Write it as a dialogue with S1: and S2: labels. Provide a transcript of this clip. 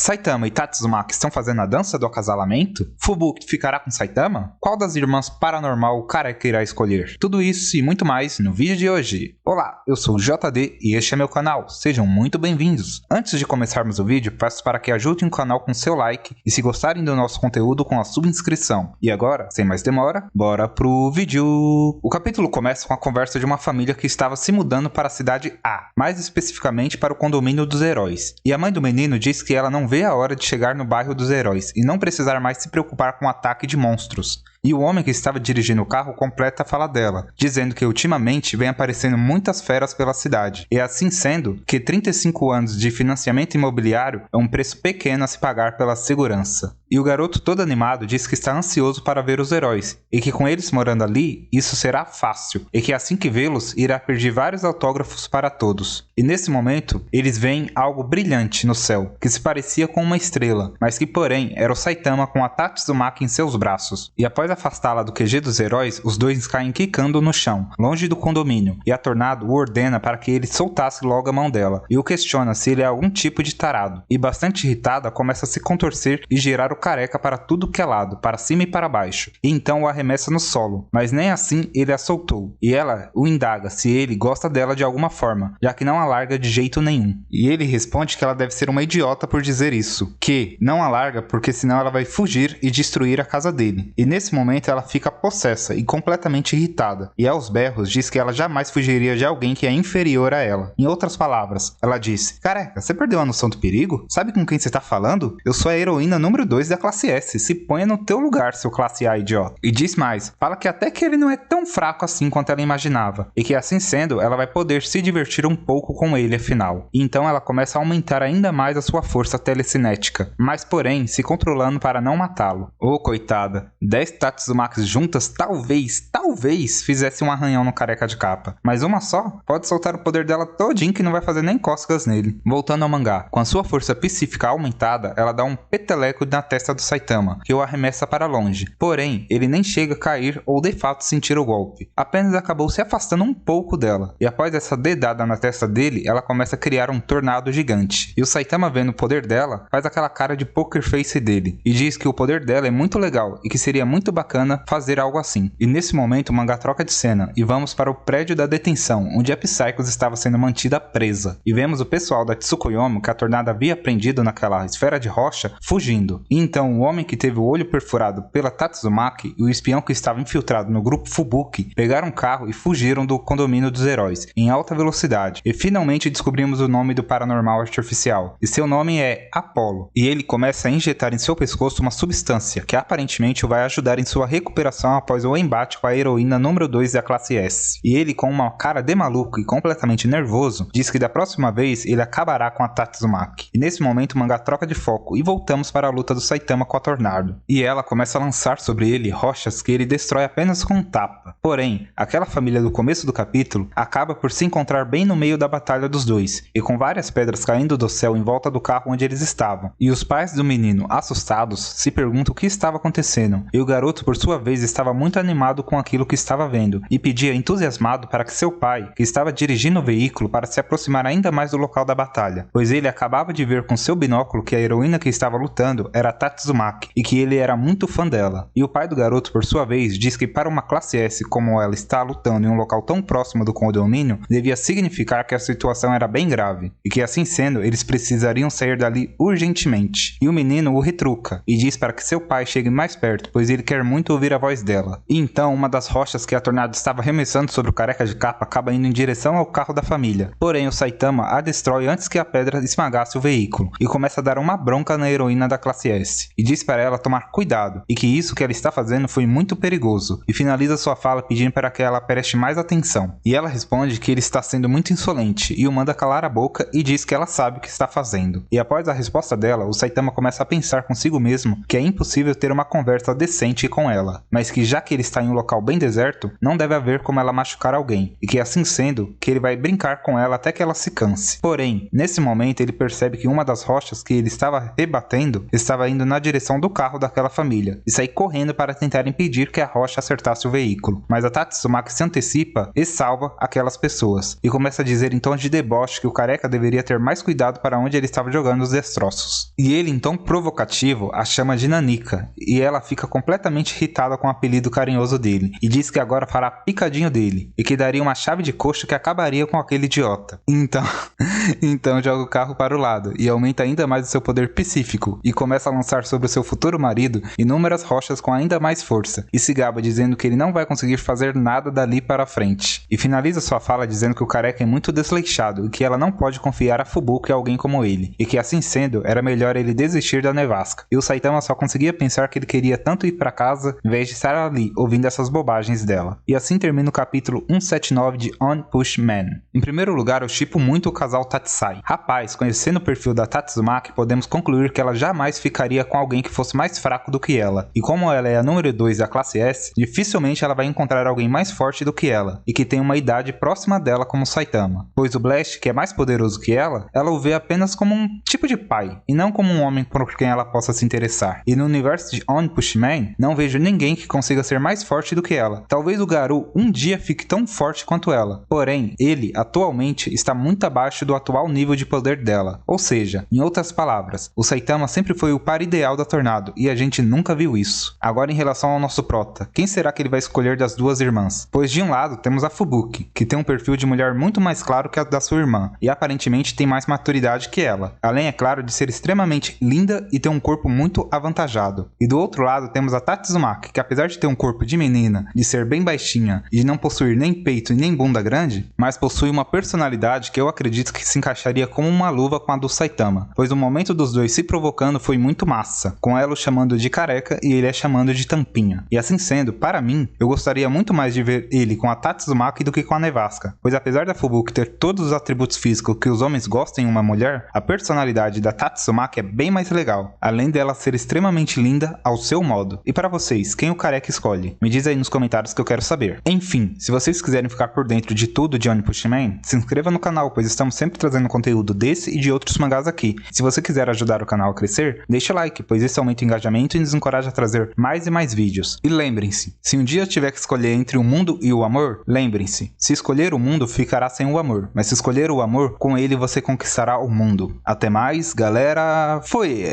S1: Saitama e Tatsumaki estão fazendo a dança do acasalamento? Fubuki ficará com Saitama? Qual das irmãs paranormal o Kareka irá escolher? Tudo isso e muito mais no vídeo de hoje. Olá, eu sou o JD e este é meu canal, sejam muito bem-vindos. Antes de começarmos o vídeo, peço para que ajudem o canal com seu like e se gostarem do nosso conteúdo com a subscrição. E agora, sem mais demora, bora pro vídeo! O capítulo começa com a conversa de uma família que estava se mudando para a cidade A, mais especificamente para o condomínio dos heróis. E a mãe do menino diz que ela não vê a hora de chegar no bairro dos heróis e não precisar mais se preocupar com o ataque de monstros. E o homem que estava dirigindo o carro completa a fala dela, dizendo que ultimamente vem aparecendo muitas feras pela cidade. E assim sendo, que 35 anos de financiamento imobiliário é um preço pequeno a se pagar pela segurança. E o garoto todo animado diz que está ansioso para ver os heróis, e que com eles morando ali, isso será fácil, e que assim que vê-los, irá pedir vários autógrafos para todos. E nesse momento, eles veem algo brilhante no céu, que se parecia com uma estrela, mas que porém era o Saitama com a Tatsumaki em seus braços. E após afastá-la do QG dos heróis, os dois caem quicando no chão, longe do condomínio, e a Tornado o ordena para que ele soltasse logo a mão dela, e o questiona se ele é algum tipo de tarado. E bastante irritada, começa a se contorcer e girar o Careca para tudo que é lado, para cima e para baixo, e então o arremessa no solo, mas nem assim ele a soltou, e ela o indaga se ele gosta dela de alguma forma, já que não a larga de jeito nenhum. E ele responde que ela deve ser uma idiota por dizer isso, que não a larga porque senão ela vai fugir e destruir a casa dele. E nesse momento ela fica possessa e completamente irritada, e aos berros diz que ela jamais fugiria de alguém que é inferior a ela. Em outras palavras, ela diz: Careca, você perdeu a noção do perigo? Sabe com quem você tá falando? Eu sou a heroína número 2 da classe S, se ponha no teu lugar, seu classe A idiota. E diz mais, fala que até que ele não é tão fraco assim quanto ela imaginava, e que assim sendo, ela vai poder se divertir um pouco com ele afinal. E então ela começa a aumentar ainda mais a sua força telecinética, mas porém se controlando para não matá-lo. Ô coitada, 10 Tatsumakis juntas talvez fizesse um arranhão no Careca de capa, mas uma só pode soltar o poder dela todinho que não vai fazer nem cócegas nele. Voltando ao mangá, com a sua força psíquica aumentada, ela dá um peteleco na testa do Saitama, que o arremessa para longe. Porém, ele nem chega a cair ou de fato sentir o golpe, apenas acabou se afastando um pouco dela. E após essa dedada na testa dele, ela começa a criar um tornado gigante. E o Saitama, vendo o poder dela, faz aquela cara de poker face dele, e diz que o poder dela é muito legal e que seria muito bacana fazer algo assim. E nesse momento o mangá troca de cena, e vamos para o prédio da detenção, onde a Psychos estava sendo mantida presa. E vemos o pessoal da Tsukuyomi, que a Tornado havia prendido naquela esfera de rocha, fugindo. E então o homem que teve o olho perfurado pela Tatsumaki e o espião que estava infiltrado no grupo Fubuki pegaram um carro e fugiram do condomínio dos heróis, em alta velocidade. E finalmente descobrimos o nome do paranormal artificial, e seu nome é Apollo. E ele começa a injetar em seu pescoço uma substância, que aparentemente o vai ajudar em sua recuperação após o embate com a heroína número 2 da classe S. E ele, com uma cara de maluco e completamente nervoso, diz que da próxima vez ele acabará com a Tatsumaki. E nesse momento o mangá troca de foco e voltamos para a luta do Saitama com a Tornado. E ela começa a lançar sobre ele rochas que ele destrói apenas com um tapa. Porém, aquela família do começo do capítulo acaba por se encontrar bem no meio da batalha dos dois, e com várias pedras caindo do céu em volta do carro onde eles estavam. E os pais do menino, assustados, se perguntam o que estava acontecendo. E o garoto, por sua vez, estava muito animado com aquilo que estava vendo, e pedia entusiasmado para que seu pai, que estava dirigindo o veículo, para se aproximar ainda mais do local da batalha, pois ele acabava de ver com seu binóculo que a heroína que estava lutando era a Tatsumaki, e que ele era muito fã dela. E o pai do garoto, por sua vez, diz que para uma classe S como ela está lutando em um local tão próximo do condomínio, devia significar que a situação era bem grave, e que assim sendo, eles precisariam sair dali urgentemente. E o menino o retruca, e diz para que seu pai chegue mais perto, pois ele quer muito ouvir a voz dela. E então, uma das rochas que a Tornado estava arremessando sobre o Careca de capa acaba indo em direção ao carro da família. Porém, o Saitama a destrói antes que a pedra esmagasse o veículo, e começa a dar uma bronca na heroína da classe S, e diz para ela tomar cuidado, e que isso que ela está fazendo foi muito perigoso, e finaliza sua fala pedindo para que ela preste mais atenção. E ela responde que ele está sendo muito insolente, e o manda calar a boca e diz que ela sabe o que está fazendo. E após a resposta dela, o Saitama começa a pensar consigo mesmo que é impossível ter uma conversa decente com ela, mas que já que ele está em um local bem deserto, não deve haver como ela machucar alguém, e que assim sendo, que ele vai brincar com ela até que ela se canse. Porém, nesse momento ele percebe que uma das rochas que ele estava rebatendo estava indo na direção do carro daquela família, e sai correndo para tentar impedir que a rocha acertasse o veículo. Mas a Tatsumaki se antecipa e salva aquelas pessoas, e começa a dizer em tom de deboche que o careca deveria ter mais cuidado para onde ele estava jogando os destroços. E ele, em tom provocativo, a chama de Nanika, e ela fica completamente irritada com o apelido carinhoso dele, e diz que agora fará picadinho dele, e que daria uma chave de coxa que acabaria com aquele idiota. Então joga o carro para o lado, e aumenta ainda mais o seu poder psíquico, e começa a lançar sobre o seu futuro marido inúmeras rochas com ainda mais força, e se gaba dizendo que ele não vai conseguir fazer nada dali para frente. E finaliza sua fala dizendo que o careca é muito desleixado, e que ela não pode confiar a Fubuki a alguém como ele, e que assim sendo, era melhor ele desistir da nevasca. E o Saitama só conseguia pensar que ele queria tanto ir para casa, em vez de estar ali, ouvindo essas bobagens dela. E assim termina o capítulo 179 de On Push Man. Em primeiro lugar, eu shippo muito o casal Tatsai. Rapaz, conhecendo o perfil da Tatsumaki, podemos concluir que ela jamais ficaria com alguém que fosse mais fraco do que ela. E como ela é a número 2 da classe S, dificilmente ela vai encontrar alguém mais forte do que ela, e que tem uma idade próxima dela como Saitama. Pois o Blast, que é mais poderoso que ela o vê apenas como um tipo de pai, e não como um homem por quem ela possa se interessar. E no universo de On Push Man, não vejo ninguém que consiga ser mais forte do que ela. Talvez o Garou um dia fique tão forte quanto ela, porém, ele, atualmente, está muito abaixo do atual nível de poder dela. Ou seja, em outras palavras, o Saitama sempre foi o par ideal da Tornado, e a gente nunca viu isso. Agora em relação ao nosso prota, quem será que ele vai escolher das duas irmãs? Pois de um lado temos a Fubuki, que tem um perfil de mulher muito mais claro que a da sua irmã, e aparentemente tem mais maturidade que ela, além, é claro, de ser extremamente linda e ter um corpo muito avantajado. E do outro lado temos a Tatsumaki, que apesar de ter um corpo de menina, de ser bem baixinha e de não possuir nem peito e nem bunda grande, mas possui uma personalidade que eu acredito que se encaixaria como uma luva com a do Saitama, pois o momento dos dois se provocando foi muito massa, com ela o chamando de careca e ele a chamando de tampinha. E assim sendo, para mim, eu gostaria muito mais de ver ele com a Tatsumaki do que com a Nevasca, pois apesar da Fubuki ter todos os atributos físicos que os homens gostam em uma mulher, a personalidade da Tatsumaki é bem mais legal, além dela ser extremamente linda ao seu modo. E para vocês, quem o careca escolhe? Me diz aí nos comentários que eu quero saber. Enfim, se vocês quiserem ficar por dentro de tudo de One Punch Man, se inscreva no canal, pois estamos sempre trazendo conteúdo desse e de outros mangás aqui. Se você quiser ajudar o canal a crescer, deixa o like, pois isso aumenta o engajamento e nos encoraja a trazer mais e mais vídeos. E lembrem-se, se um dia tiver que escolher entre o mundo e o amor, lembrem-se, se escolher o mundo ficará sem o amor, mas se escolher o amor, com ele você conquistará o mundo. Até mais, galera, foi!